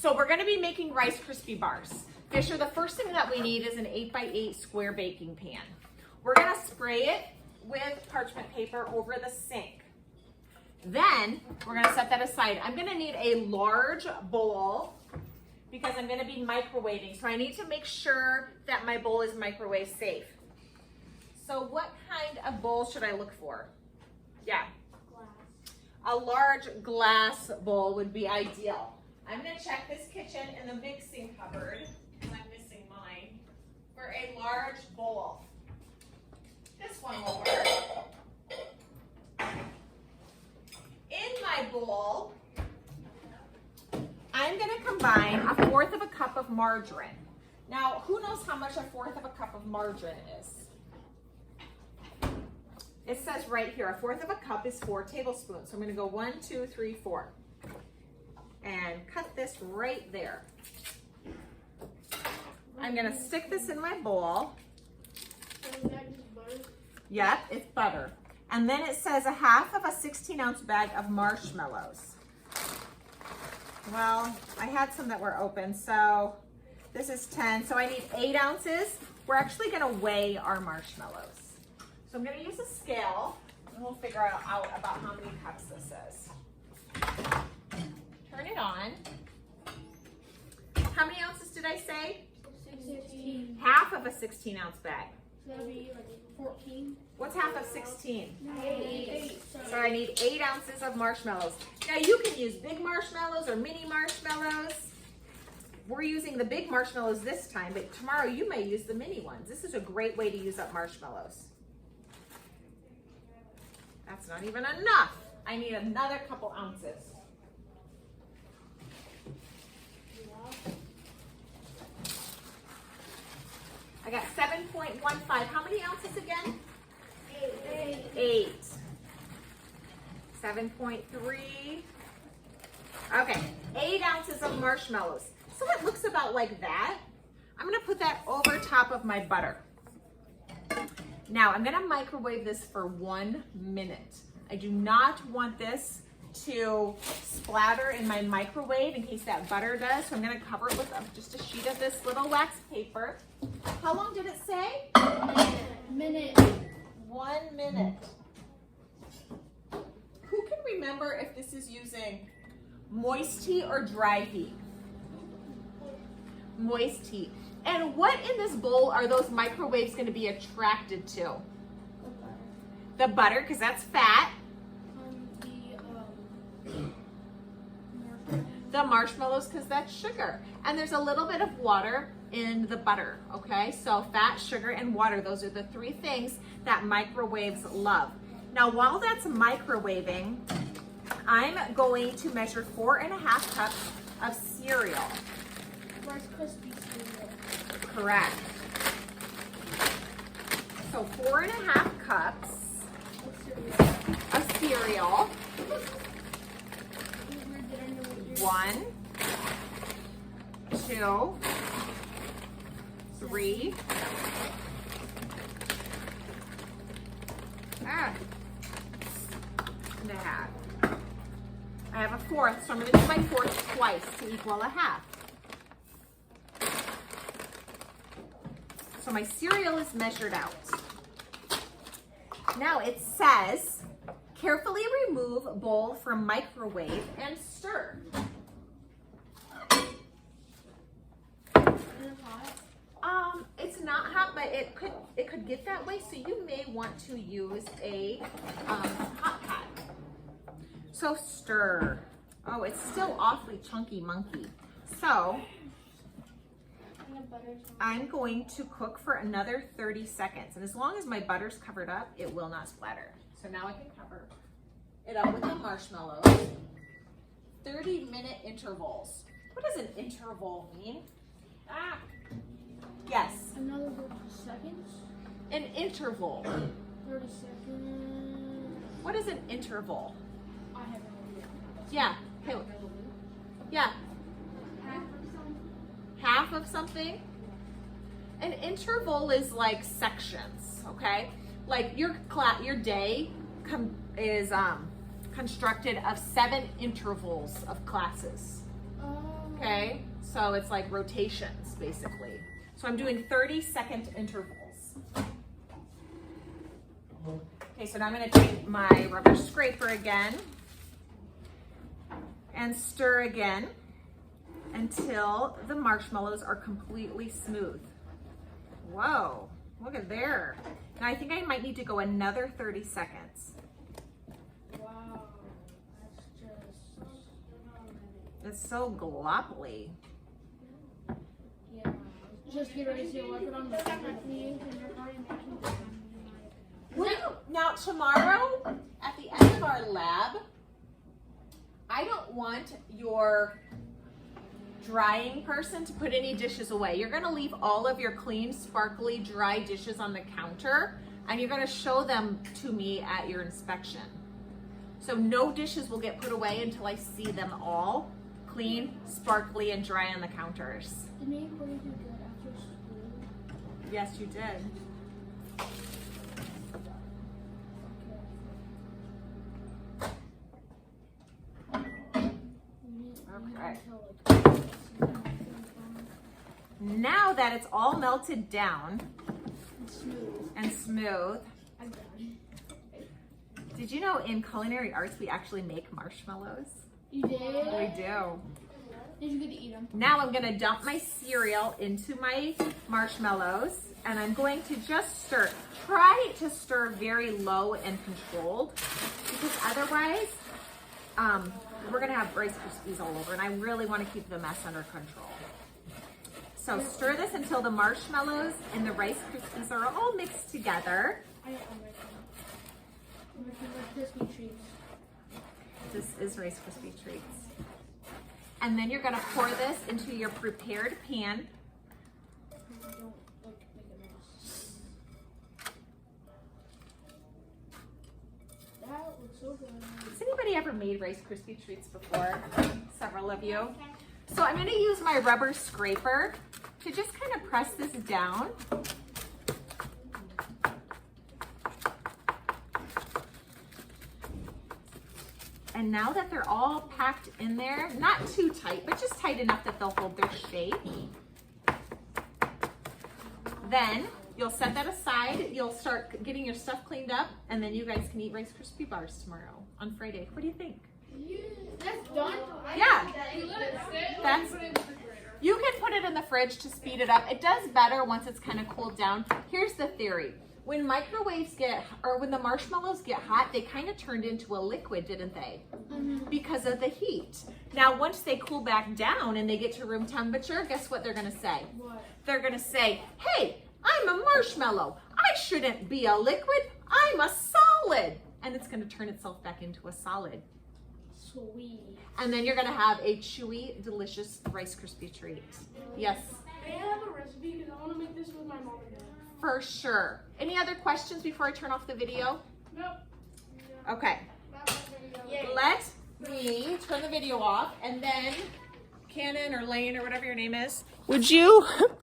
So we're gonna be making Rice Krispie bars. Fisher, the first thing that we need is an 8x8 square baking pan. We're gonna spray it with parchment paper over the sink. Then we're gonna set that aside. I'm gonna need a large bowl because I'm gonna be microwaving. So I need to make sure that my bowl is microwave safe. So what kind of bowl should I look for? Yeah. Glass. A large glass bowl would be ideal. I'm gonna check this kitchen and the mixing cupboard, because I'm missing mine, for a large bowl. This one will work. In my bowl, I'm gonna combine 1/4 of a cup of margarine. Now, who knows how much 1/4 of a cup of margarine is? It says right here, 1/4 of a cup is 4 tablespoons. So I'm gonna go 1, 2, 3, 4. And cut this right there. I'm gonna stick this in my bowl. Yep, it's butter. And then it says 1/2 of a 16-ounce bag of marshmallows. Well, I had some that were open, so this is 10. So I need 8 ounces. We're actually gonna weigh our marshmallows. So I'm gonna use a scale and we'll figure out about how many cups this is. Turn it on. How many ounces did I say? 16. 1/2 of a 16-ounce bag. So that'll be like 14. What's 1/2 of 16? 8. So I need 8 ounces of marshmallows. Now you can use big marshmallows or mini marshmallows. We're using the big marshmallows this time, but tomorrow you may use the mini ones. This is a great way to use up marshmallows. That's not even enough. I need another couple ounces. I got 7.15. How many ounces again? 8. 7.3. Okay, 8 ounces of marshmallows. So it looks about like that. I'm gonna put that over top of my butter. Now I'm gonna microwave this for 1 minute. I do not want this to splatter in my microwave in case that butter does. So I'm gonna cover it with just a sheet of this little wax paper. How long did it say? Minute. 1 minute. Who can remember if this is using moist heat or dry heat? Moist heat. And what in this bowl are those microwaves going to be attracted to? The butter, because that's fat. The marshmallows, because that's sugar. And there's a little bit of water in the butter, okay? So fat, sugar, and water, those are the 3 things that microwaves love. Now, while that's microwaving, I'm going to measure 4.5 cups of cereal. Rice Krispie cereal. Correct. So 4.5 cups of cereal. 1, 2, 3. And a half. I have a 1/4, so I'm going to do my 1/4 twice to equal a 1/2. So my cereal is measured out. Now it says, carefully remove bowl from microwave and stir. It's not hot, but it could get that way, so you may want to use a hot pot. So stir. Oh, it's still awfully chunky monkey. So I'm going to cook for another 30 seconds. And as long as my butter's covered up, it will not splatter. So now I can cover it up with the marshmallows. 30-minute intervals. What does an interval mean? Yes. Another 30 seconds. An interval. 30 seconds. What is an interval? I have no idea. Yeah. Hey, yeah. Half of something. An interval is like sections, okay? Like your day is constructed of 7 intervals of classes. Okay. okay? So it's like rotations, basically. So I'm doing 30-second intervals. Okay, so now I'm gonna take my rubber scraper again and stir again until the marshmallows are completely smooth. Whoa, look at there. Now I think I might need to go another 30 seconds. Wow, that's just. It's so gloppy. Yeah. Just get ready to work it on the Now tomorrow, at the end of our lab, I don't want your drying person to put any dishes away. You're gonna leave all of your clean, sparkly, dry dishes on the counter, and you're gonna show them to me at your inspection. So no dishes will get put away until I see them all clean, sparkly, and dry on the counters. Did me and Cody do good after school? Yes, you did. Okay. Now that it's all melted down and smooth, did you know in culinary arts we actually make marshmallows? You did? We do. Did you get to eat them? Now I'm gonna dump my cereal into my marshmallows and I'm going to just stir. Try to stir very low and controlled because otherwise we're gonna have Rice Krispies all over and I really wanna keep the mess under control. So stir this until the marshmallows and the Rice Krispies are all mixed together. I got one right now. My favorite Krispie treats. This is Rice Krispie treats. And then you're gonna pour this into your prepared pan. Don't make a mess. That looks so good. Has anybody ever made Rice Krispie treats before? Several of you. So I'm gonna use my rubber scraper to just kind of press this down. And now that they're all packed in there, not too tight, but just tight enough that they'll hold their shape. Then you'll set that aside. You'll start getting your stuff cleaned up, and then you guys can eat Rice Krispie bars tomorrow on Friday. What do you think? That's done? Yeah. You can put it in the fridge to speed it up. It does better once it's kind of cooled down. Here's the theory. When microwaves when the marshmallows get hot, they kind of turned into a liquid, didn't they? Mm-hmm. Because of the heat. Now, once they cool back down and they get to room temperature, guess what they're gonna say? What? They're gonna say, hey, I'm a marshmallow. I shouldn't be a liquid, I'm a solid. And it's gonna turn itself back into a solid. Sweet. And then you're gonna have a chewy, delicious Rice Krispie treat. Yes, May I have a recipe? Because I want to make this with my mom and dad. for sure. Any other questions before I turn off the video? Nope. Okay, let me turn the video off and then Cannon or Lane or whatever your name is, would you